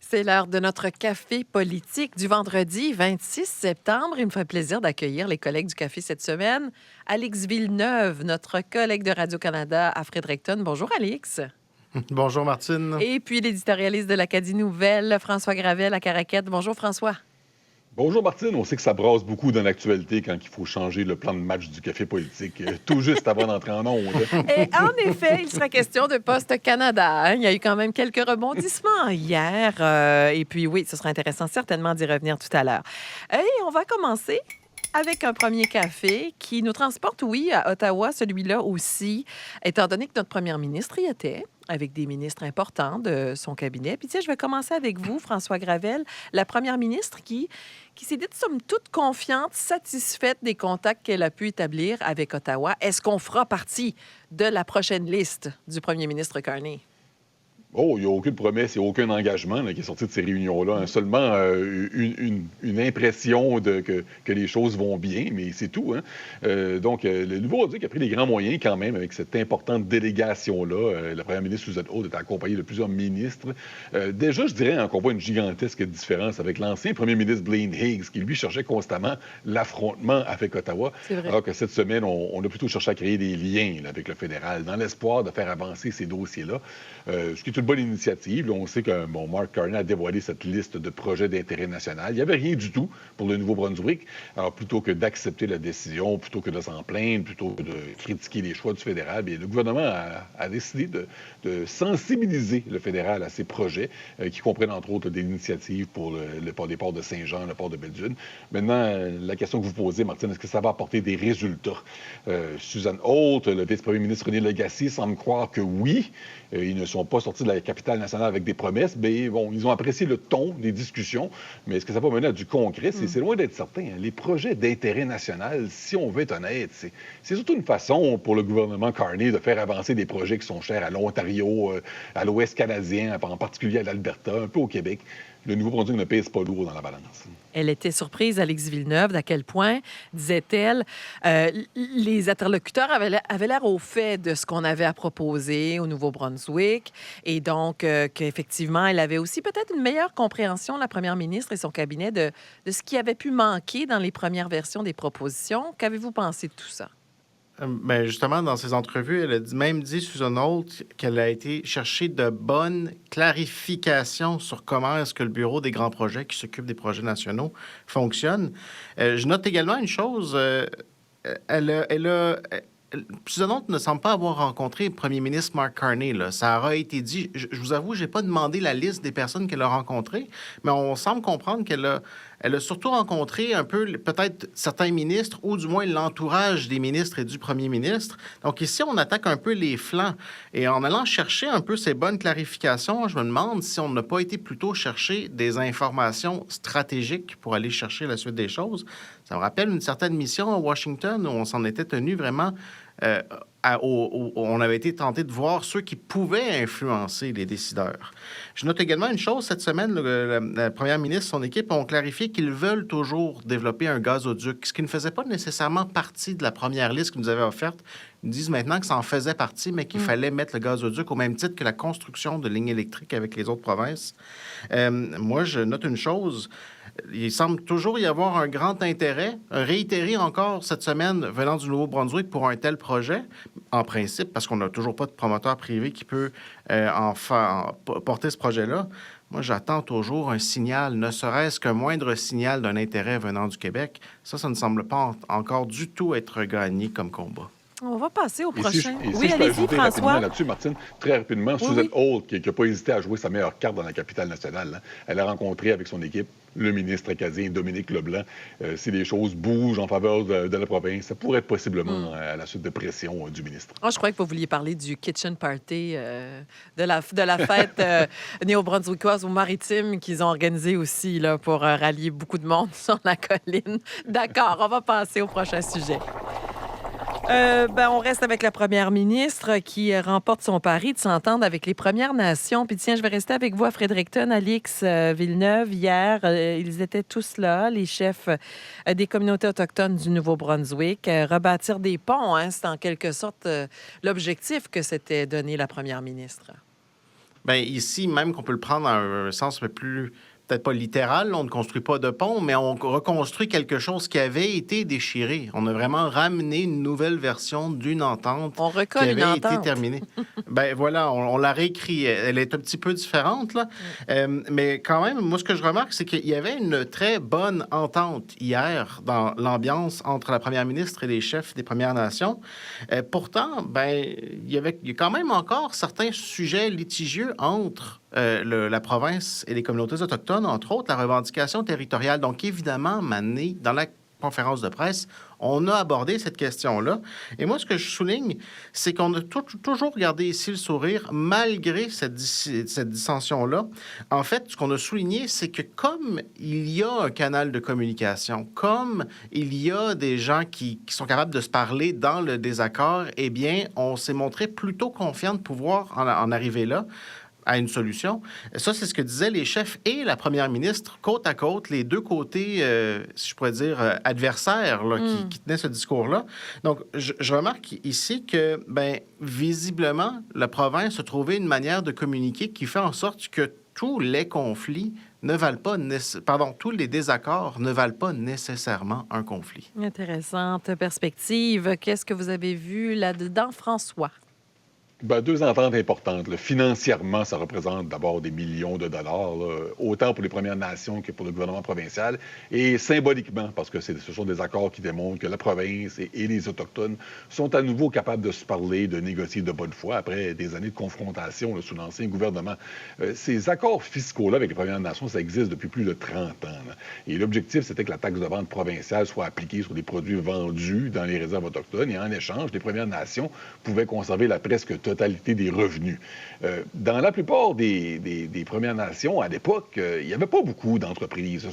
C'est l'heure de notre café politique du vendredi 26 septembre. Il me fait plaisir d'accueillir les collègues du café cette semaine. Alix Villeneuve, notre collègue de Radio-Canada à Fredericton. Bonjour, Alix. Bonjour, Martine. Et puis l'éditorialiste de l'Acadie Nouvelle, François Gravel à Caraquette. Bonjour, François. Bonjour Martine, on sait que ça brasse beaucoup dans l'actualité quand il faut changer le plan de match du café politique, tout juste avant d'entrer en onde. Et en effet, il sera question de Poste Canada. Il y a eu quand même quelques rebondissements hier. Et puis oui, ce sera intéressant certainement d'y revenir tout à l'heure. Et on va commencer avec un premier café qui nous transporte, oui, à Ottawa, celui-là aussi, étant donné que notre première ministre y était, avec des ministres importants de son cabinet. Puis tiens, je vais commencer avec vous, François Gravel, la première ministre qui s'est dite, somme toute, confiante, satisfaite des contacts qu'elle a pu établir avec Ottawa. Est-ce qu'on fera partie de la prochaine liste du premier ministre Carney? Oh, il n'y a aucune promesse, il n'y a aucun engagement qui est sorti de ces réunions-là. Hein. Seulement une impression que les choses vont bien, mais c'est tout. Hein. Donc, le Nouveau-Brunswick a pris des grands moyens quand même avec cette importante délégation-là. La première ministre Suzanne Holt est accompagnée de plusieurs ministres. Déjà, je dirais qu'on voit une gigantesque différence avec l'ancien premier ministre Blaine Higgs, qui lui cherchait constamment l'affrontement avec Ottawa. Alors que cette semaine, on a plutôt cherché à créer des liens avec le fédéral, dans l'espoir de faire avancer ces dossiers-là. Ce qui est une bonne initiative. Là, on sait que Mark Carney a dévoilé cette liste de projets d'intérêt national. Il n'y avait rien du tout pour le Nouveau-Brunswick. Alors, plutôt que d'accepter la décision, plutôt que de s'en plaindre, plutôt que de critiquer les choix du fédéral, bien, le gouvernement a décidé de sensibiliser le fédéral à ces projets qui comprennent, entre autres, des initiatives pour le port des ports de Saint-Jean, le port de Belledune. Maintenant, la question que vous posez, Martine, est-ce que ça va apporter des résultats? Suzanne Holt, le vice-premier ministre René Lagacé semble croire que oui. Ils ne sont pas sortis de la capitale nationale avec des promesses. Bien, bon, ils ont apprécié le ton des discussions, mais est-ce que ça va mener à du concret? C'est loin d'être certain. Hein. Les projets d'intérêt national, si on veut être honnête, c'est surtout une façon pour le gouvernement Carney de faire avancer des projets qui sont chers à l'Ontario, à l'Ouest canadien, en particulier à l'Alberta, un peu au Québec. Le Nouveau-Brunswick ne pèse pas lourd dans la balance. Elle était surprise, Alix Villeneuve, d'à quel point, disait-elle, les interlocuteurs avaient l'air au fait de ce qu'on avait à proposer au Nouveau-Brunswick et donc qu'effectivement, elle avait aussi peut-être une meilleure compréhension, la première ministre et son cabinet, de ce qui avait pu manquer dans les premières versions des propositions. Qu'avez-vous pensé de tout ça? Ben justement, dans ses entrevues, elle a même dit, Susan Holt, qu'elle a été chercher de bonnes clarifications sur comment est-ce que le Bureau des grands projets, qui s'occupe des projets nationaux, fonctionne. Je note également une chose. Susan Holt ne semble pas avoir rencontré le premier ministre Mark Carney. Là. Ça aura été dit. Je vous avoue, je n'ai pas demandé la liste des personnes qu'elle a rencontrées, mais on semble comprendre qu'elle a surtout rencontré un peu, peut-être, certains ministres, ou du moins l'entourage des ministres et du premier ministre. Donc ici, on attaque un peu les flancs. Et en allant chercher un peu ces bonnes clarifications, je me demande si on n'a pas été plutôt chercher des informations stratégiques pour aller chercher la suite des choses. Ça me rappelle une certaine mission à Washington où on s'en était tenu vraiment... on avait été tenté de voir ceux qui pouvaient influencer les décideurs. Je note également une chose. Cette semaine, la première ministre et son équipe ont clarifié qu'ils veulent toujours développer un gazoduc, ce qui ne faisait pas nécessairement partie de la première liste qu'ils nous avaient offerte. Ils disent maintenant que ça en faisait partie, mais qu'il fallait mettre le gazoduc au même titre que la construction de lignes électriques avec les autres provinces. Moi, je note une chose. Il semble toujours y avoir un grand intérêt, réitéré encore cette semaine venant du Nouveau-Brunswick pour un tel projet, en principe, parce qu'on n'a toujours pas de promoteur privé qui peut porter ce projet-là. Moi, j'attends toujours un signal, ne serait-ce qu'un moindre signal d'un intérêt venant du Québec. Ça ne semble pas encore du tout être gagné comme combat. On va passer au prochain. Oui, allez-y, François. Là-dessus, Martine, très rapidement, Susan Holt, qui n'a pas hésité à jouer sa meilleure carte dans la capitale nationale. Hein. Elle a rencontré avec son équipe le ministre acadien Dominique Leblanc. Si les choses bougent en faveur de la province, ça pourrait être possiblement à la suite de pression du ministre. Oh, je croyais que vous vouliez parler du kitchen party de la fête néo-brunswickoise aux Maritimes qu'ils ont organisé aussi là, pour rallier beaucoup de monde sur la colline. D'accord, on va passer au prochain sujet. On reste avec la première ministre qui remporte son pari de s'entendre avec les Premières Nations. Puis tiens, je vais rester avec vous à Fredericton, Alix Villeneuve. Hier, ils étaient tous là, les chefs des communautés autochtones du Nouveau-Brunswick. Rebâtir des ponts, hein, c'est en quelque sorte l'objectif que s'était donné la première ministre. Bien, ici, même qu'on peut le prendre dans un sens un peu plus, peut-être pas littéral, on ne construit pas de pont, mais on reconstruit quelque chose qui avait été déchiré. On a vraiment ramené une nouvelle version d'une entente On qui recolle une avait été entente. terminée. Ben voilà, on l'a réécrit. Elle est un petit peu différente, là. Mais quand même, moi, ce que je remarque, c'est qu'il y avait une très bonne entente hier dans l'ambiance entre la première ministre et les chefs des Premières Nations. Pourtant, ben, il y a quand même encore certains sujets litigieux entre la province et les communautés autochtones, entre autres la revendication territoriale. Donc, évidemment, Mané, dans la conférence de presse, on a abordé cette question-là. Et moi, ce que je souligne, c'est qu'on a toujours gardé ici le sourire malgré cette dissension-là. En fait, ce qu'on a souligné, c'est que comme il y a un canal de communication, comme il y a des gens qui sont capables de se parler dans le désaccord, eh bien, on s'est montré plutôt confiant de pouvoir en arriver là, à une solution. Ça, c'est ce que disaient les chefs et la première ministre, côte à côte, les deux côtés, si je pourrais dire, adversaires là, qui tenaient ce discours-là. Donc, je remarque ici que, ben, visiblement, la province a trouvé une manière de communiquer qui fait en sorte que tous les conflits ne valent pas, tous les désaccords ne valent pas nécessairement un conflit. Intéressante perspective. Qu'est-ce que vous avez vu là-dedans, François? Ben, deux ententes importantes. Là. Financièrement, ça représente d'abord des millions de dollars, là, autant pour les Premières Nations que pour le gouvernement provincial, et symboliquement, parce que ce sont des accords qui démontrent que la province et les Autochtones sont à nouveau capables de se parler, de négocier de bonne foi après des années de confrontation là, sous l'ancien gouvernement. Ces accords fiscaux-là avec les Premières Nations, ça existe depuis plus de 30 ans. Là. Et l'objectif, c'était que la taxe de vente provinciale soit appliquée sur les produits vendus dans les réserves autochtones, et en échange, les Premières Nations pouvaient conserver la presque totalité des revenus. Dans la plupart des Premières Nations, à l'époque, il n'y avait pas beaucoup d'entreprises.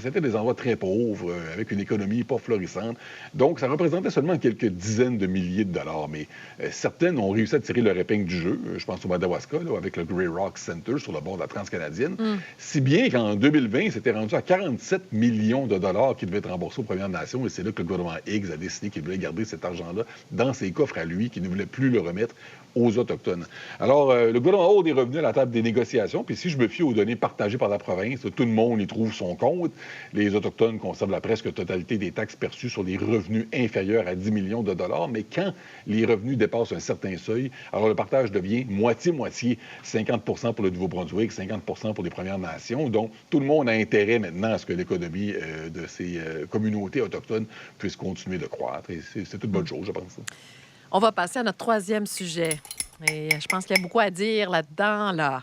C'était des endroits très pauvres, avec une économie pas florissante. Donc, ça représentait seulement quelques dizaines de milliers de dollars. Mais certaines ont réussi à tirer leur épingle du jeu. Je pense au Madawaska, là, avec le Grey Rock Center sur le bord de la Transcanadienne. Si bien qu'en 2020, c'était rendu à 47 millions de dollars qui devaient être remboursés aux Premières Nations. Et c'est là que le gouvernement Higgs a décidé qu'il voulait garder cet argent-là dans ses coffres à lui, qu'il ne voulait plus le remettre aux Autochtones. Alors, le gouvernement Hall est revenu à la table des négociations, puis si je me fie aux données partagées par la province, tout le monde y trouve son compte. Les Autochtones conservent la presque totalité des taxes perçues sur les revenus inférieurs à 10 millions de dollars, mais quand les revenus dépassent un certain seuil, alors le partage devient moitié-moitié, 50 pour le Nouveau-Brunswick, 50 pour les Premières Nations. Donc, tout le monde a intérêt maintenant à ce que l'économie de ces communautés autochtones puisse continuer de croître. Et c'est une bonne chose, je pense. On va passer à notre troisième sujet. Et je pense qu'il y a beaucoup à dire là-dedans. Là.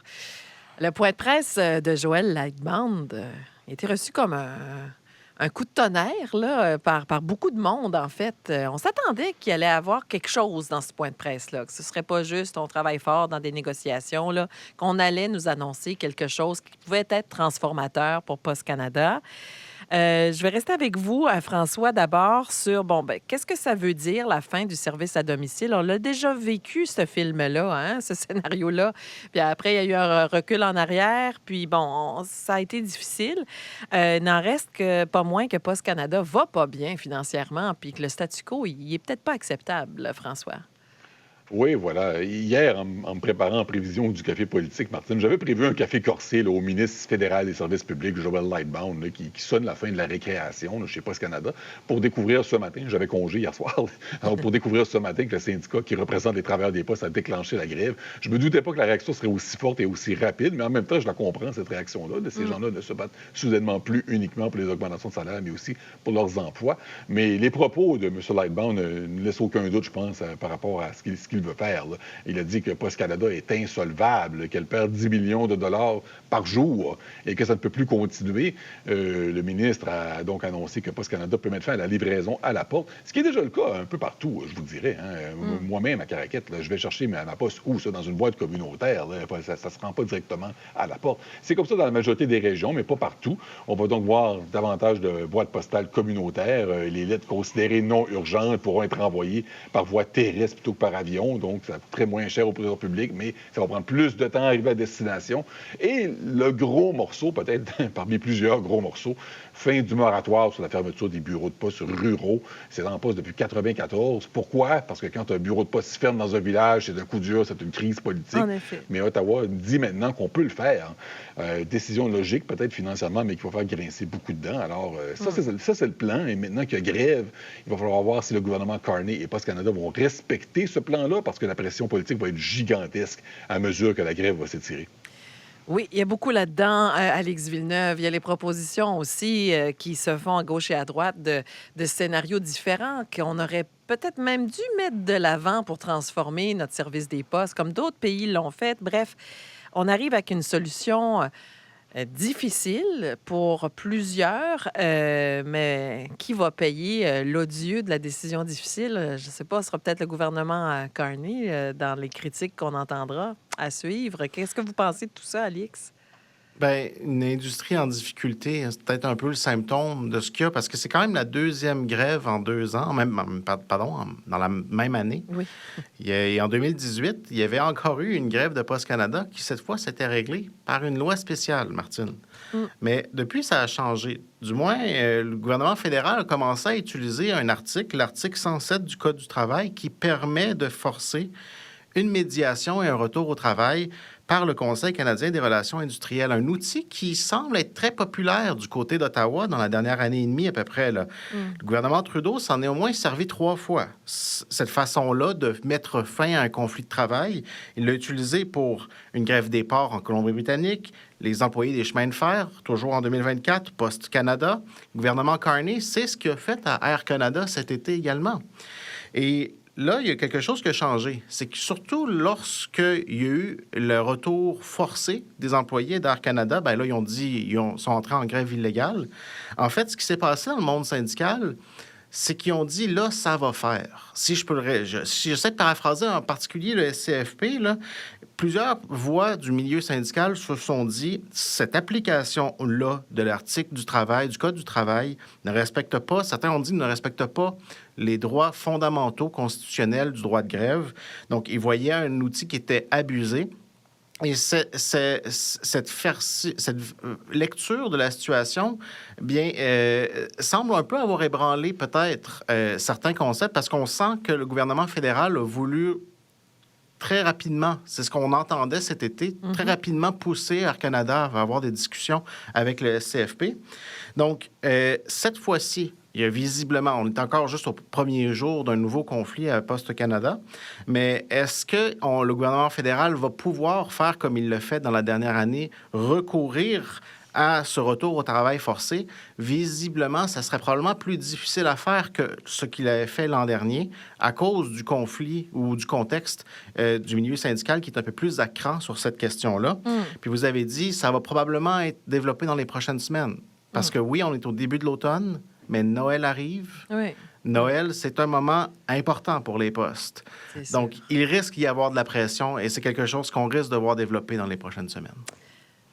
Le point de presse de Joël Lightband a été reçu comme un coup de tonnerre là, par beaucoup de monde, en fait. On s'attendait qu'il allait avoir quelque chose dans ce point de presse-là, que ce ne serait pas juste on travaille fort dans des négociations, là, qu'on allait nous annoncer quelque chose qui pouvait être transformateur pour Post Canada. Je vais rester avec vous, François, d'abord, sur, qu'est-ce que ça veut dire, la fin du service à domicile? On l'a déjà vécu, ce film-là, hein, ce scénario-là. Puis après, il y a eu un recul en arrière. Puis ça a été difficile. N'en reste que pas moins que Post Canada va pas bien financièrement, puis que le statu quo, il est peut-être pas acceptable, François. Oui, voilà. Hier, en me préparant en prévision du café politique, Martine, j'avais prévu un café corsé là, au ministre fédéral des Services publics, Joël Lightband, là, qui sonne la fin de la récréation là, chez Post Canada, pour découvrir ce matin, j'avais congé hier soir, alors pour découvrir ce matin que le syndicat qui représente les travailleurs des postes a déclenché la grève. Je me doutais pas que la réaction serait aussi forte et aussi rapide, mais en même temps, je la comprends, cette réaction-là. Ces gens-là ne se battent soudainement plus uniquement pour les augmentations de salaire, mais aussi pour leurs emplois. Mais les propos de M. Lightband ne laissent aucun doute, je pense, par rapport à ce qu'il veut faire. Là. Il a dit que Post Canada est insolvable, qu'elle perd 10 millions de dollars par jour et que ça ne peut plus continuer. Le ministre a donc annoncé que Post Canada peut mettre fin à la livraison à la porte, ce qui est déjà le cas un peu partout, je vous dirais. Hein. Moi-même, à Caraquette, là, je vais chercher ma poste où, ça, dans une boîte communautaire. Là, ça ne se rend pas directement à la porte. C'est comme ça dans la majorité des régions, mais pas partout. On va donc voir davantage de boîtes postales communautaires. Les lettres considérées non urgentes pourront être envoyées par voie terrestre plutôt que par avion. avion, donc ça coûterait moins cher au producteur public, mais ça va prendre plus de temps à arriver à destination. Et le gros morceau, peut-être parmi plusieurs gros morceaux, fin du moratoire sur la fermeture des bureaux de poste ruraux. C'est en poste depuis 1994. Pourquoi? Parce que quand un bureau de poste se ferme dans un village, c'est un coup dur, c'est une crise politique. En effet. Mais Ottawa dit maintenant qu'on peut le faire. Décision logique, peut-être financièrement, mais qu'il va faire grincer beaucoup de dents. Alors, ça, c'est le plan. Et maintenant qu'il y a grève, il va falloir voir si le gouvernement Carney et Post Canada vont respecter ce plan-là, parce que la pression politique va être gigantesque à mesure que la grève va s'étirer. Oui, il y a beaucoup là-dedans, Alex Villeneuve. Il y a les propositions aussi qui se font à gauche et à droite de scénarios différents qu'on aurait peut-être même dû mettre de l'avant pour transformer notre service des postes, comme d'autres pays l'ont fait. Bref, on arrive avec une solution difficile pour plusieurs, mais qui va payer l'odieux de la décision difficile? Je ne sais pas, ce sera peut-être le gouvernement Carney dans les critiques qu'on entendra à suivre. Qu'est-ce que vous pensez de tout ça, Alix? Bien, une industrie en difficulté, c'est peut-être un peu le symptôme de ce qu'il y a, parce que c'est quand même la deuxième grève en 2 ans, dans la même année. Oui. Et en 2018, il y avait encore eu une grève de Post Canada qui, cette fois, s'était réglée par une loi spéciale, Martine. Mais depuis, ça a changé. Du moins, le gouvernement fédéral a commencé à utiliser un article, l'article 107 du Code du travail, qui permet de forcer une médiation et un retour au travail par le Conseil canadien des relations industrielles, un outil qui semble être très populaire du côté d'Ottawa dans la dernière année et demie à peu près. Là. Le gouvernement Trudeau s'en est au moins servi 3 fois. Cette façon-là de mettre fin à un conflit de travail, il l'a utilisé pour une grève des ports en Colombie-Britannique, les employés des chemins de fer, toujours en 2024, Post Canada. Le gouvernement Carney, c'est ce qu'il a fait à Air Canada cet été également. Et là, il y a quelque chose qui a changé. C'est que surtout lorsqu'il y a eu le retour forcé des employés d'Air Canada, bien là, ils sont entrés en grève illégale. En fait, ce qui s'est passé dans le monde syndical, c'est qu'ils ont dit, là, ça va faire. Si j'essaie de paraphraser en particulier le SCFP, là, plusieurs voix du milieu syndical se sont dit, cette application-là de l'article du travail, du Code du travail, ne respecte pas, certains ont dit, ne respecte pas les droits fondamentaux constitutionnels du droit de grève. Donc, ils voyaient un outil qui était abusé. Et cette lecture de la situation, bien, semble un peu avoir ébranlé peut-être certains concepts, parce qu'on sent que le gouvernement fédéral a voulu très rapidement, c'est ce qu'on entendait cet été, très rapidement pousser Air Canada à avoir des discussions avec le SCFP. Donc, cette fois-ci, il y a visiblement, on est encore juste au premier jour d'un nouveau conflit à Post Canada, mais est-ce que le gouvernement fédéral va pouvoir faire comme il l'a fait dans la dernière année, recourir à ce retour au travail forcé? Visiblement, ça serait probablement plus difficile à faire que ce qu'il avait fait l'an dernier à cause du conflit ou du contexte du milieu syndical qui est un peu plus à cran sur cette question-là. Puis vous avez dit, ça va probablement être développé dans les prochaines semaines. Parce que oui, on est au début de l'automne, mais Noël arrive. Oui. Noël, c'est un moment important pour les postes. Donc, il risque d'y avoir de la pression et c'est quelque chose qu'on risque de voir développer dans les prochaines semaines.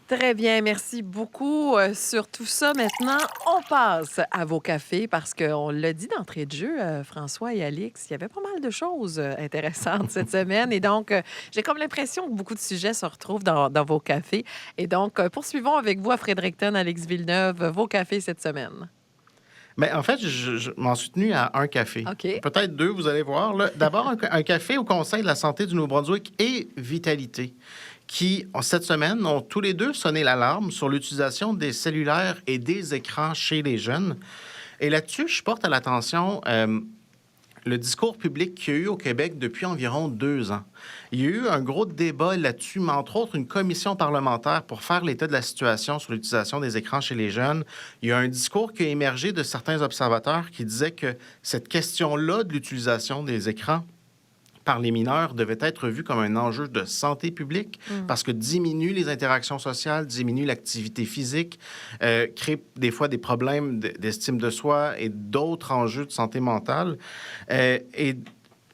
Très bien, merci beaucoup sur tout ça. Maintenant, on passe à vos cafés parce qu'on l'a dit d'entrée de jeu, François et Alix, il y avait pas mal de choses intéressantes cette semaine. Et donc, j'ai comme l'impression que beaucoup de sujets se retrouvent dans vos cafés. Et donc, poursuivons avec vous à Fredericton, Alix Villeneuve, vos cafés cette semaine. Mais en fait, je m'en suis tenu à un café. OK. Peut-être 2, vous allez voir. D'abord, un café au Conseil de la santé du Nouveau-Brunswick et Vitalité, qui, cette semaine, ont tous les deux sonné l'alarme sur l'utilisation des cellulaires et des écrans chez les jeunes. Et là-dessus, je porte à l'attention le discours public qu'il y a eu au Québec depuis environ 2 ans. Il y a eu un gros débat là-dessus, mais entre autres une commission parlementaire pour faire l'état de la situation sur l'utilisation des écrans chez les jeunes. Il y a un discours qui a émergé de certains observateurs qui disaient que cette question-là de l'utilisation des écrans par les mineurs devait être vu comme un enjeu de santé publique parce que diminue les interactions sociales, diminue l'activité physique, crée des fois des problèmes d'estime de soi et d'autres enjeux de santé mentale. Et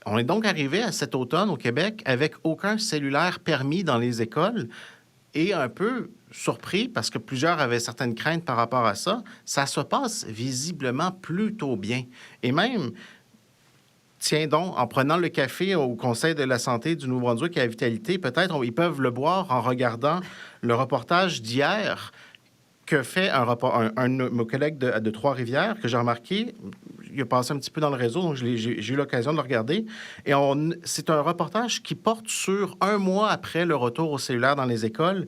on est donc arrivé à cet automne au Québec avec aucun cellulaire permis dans les écoles et un peu surpris parce que plusieurs avaient certaines craintes par rapport à ça. Ça se passe visiblement plutôt bien. Et même, Tiens donc, en prenant le café au Conseil de la santé du Nouveau-Brunswick et à Vitalité, peut-être ils peuvent le boire en regardant le reportage d'hier que fait un de nos collègues de Trois-Rivières, que j'ai remarqué. Il a passé un petit peu dans le réseau, donc j'ai eu l'occasion de le regarder. Et c'est un reportage qui porte sur un mois après le retour au cellulaire dans les écoles.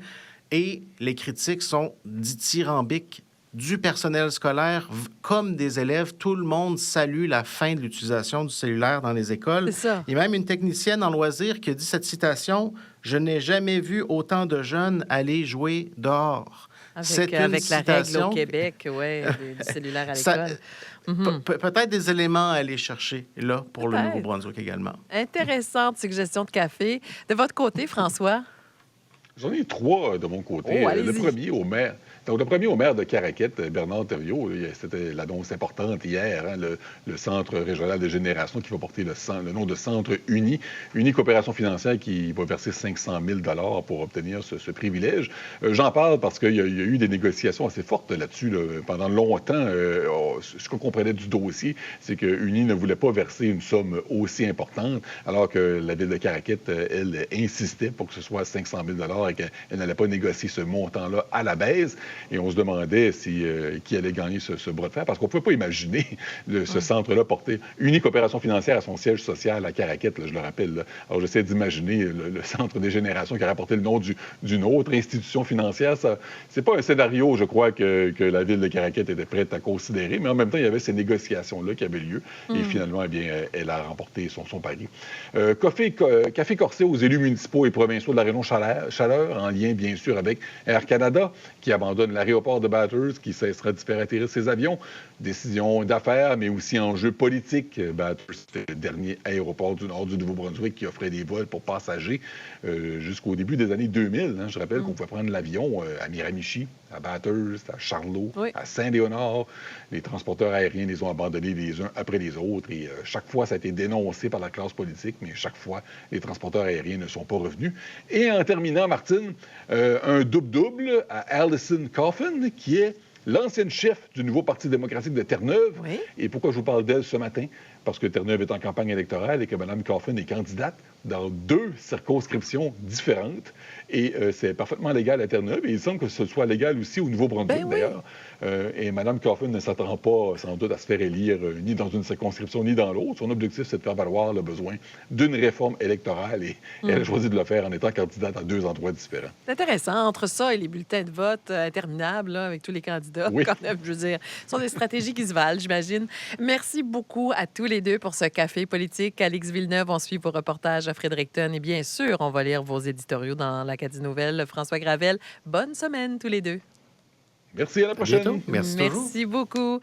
Et les critiques sont dithyrambiques du personnel scolaire comme des élèves. Tout le monde salue la fin de l'utilisation du cellulaire dans les écoles. C'est ça. Il y a même une technicienne en loisirs qui a dit cette citation: « Je n'ai jamais vu autant de jeunes aller jouer dehors. » Avec la règle au Québec, oui, du cellulaire à l'école. Peut-être des éléments à aller chercher là pour le Nouveau-Brunswick également. Intéressante suggestion de café. De votre côté, François? J'en ai 3 de mon côté. Oh, Le premier au maire. Donc, le premier au maire de Caraquette, Bernard Thériault, c'était l'annonce importante hier, hein, le Centre régional de génération qui va porter le nom de Centre Uni, Uni Coopération financière qui va verser 500 000 $ pour obtenir ce privilège. J'en parle parce qu'il y a eu des négociations assez fortes là-dessus. Pendant longtemps, ce qu'on comprenait du dossier, c'est que Uni ne voulait pas verser une somme aussi importante, alors que la ville de Caraquette, elle, insistait pour que ce soit 500 000 $ et qu'elle n'allait pas négocier ce montant-là à la baisse. Et on se demandait qui allait gagner ce bras de fer, parce qu'on ne pouvait pas imaginer ce centre-là porter Uni Coopération financière à son siège social à Caraquette, là, je le rappelle. Là. Alors, j'essaie d'imaginer le centre des générations qui aurait porté le nom d'une autre institution financière. C'est pas un scénario, je crois, que la ville de Caraquette était prête à considérer, mais en même temps, il y avait ces négociations-là qui avaient lieu. Et finalement, eh bien, elle a remporté son pari. Café corsé aux élus municipaux et provinciaux de la région Chaleur, en lien, bien sûr, avec Air Canada, qui abandonne l'aéroport de Bathurst, qui cessera de faire atterrir ses avions. Décision d'affaires, mais aussi enjeu politique. Bathurst, c'est le dernier aéroport du nord du Nouveau-Brunswick qui offrait des vols pour passagers jusqu'au début des années 2000. Hein. Je rappelle qu'on pouvait prendre l'avion à Miramichi, à Bathurst, à Charlot, à Saint-Léonard. Les transporteurs aériens les ont abandonnés les uns après les autres. Et chaque fois, ça a été dénoncé par la classe politique, mais chaque fois, les transporteurs aériens ne sont pas revenus. Et en terminant, Martine, un double-double à Alison Coffin, qui est l'ancienne chef du nouveau Parti démocratique de Terre-Neuve. Oui. Et pourquoi je vous parle d'elle ce matin? Parce que Terre-Neuve est en campagne électorale et que Mme Coffin est candidate dans 2 circonscriptions différentes. Et c'est parfaitement légal à Terre-Neuve. Et il semble que ce soit légal aussi au Nouveau-Brunswick, d'ailleurs. Et Mme Coffin ne s'attend pas, sans doute, à se faire élire ni dans une circonscription ni dans l'autre. Son objectif, c'est de faire valoir le besoin d'une réforme électorale. Et elle a choisi de le faire en étant candidate dans 2 endroits différents. C'est intéressant. Entre ça et les bulletins de vote interminables, là, avec tous les candidats, quand même, je veux dire, ce sont des stratégies qui se valent, j'imagine. Merci beaucoup à tous les deux pour ce café politique. Alix Villeneuve, on suit vos reportages à Fredericton. Et bien sûr, on va lire vos éditoriaux dans l'Acadie Nouvelle. François Gravel, bonne semaine tous les deux. Merci, à la prochaine. Merci beaucoup.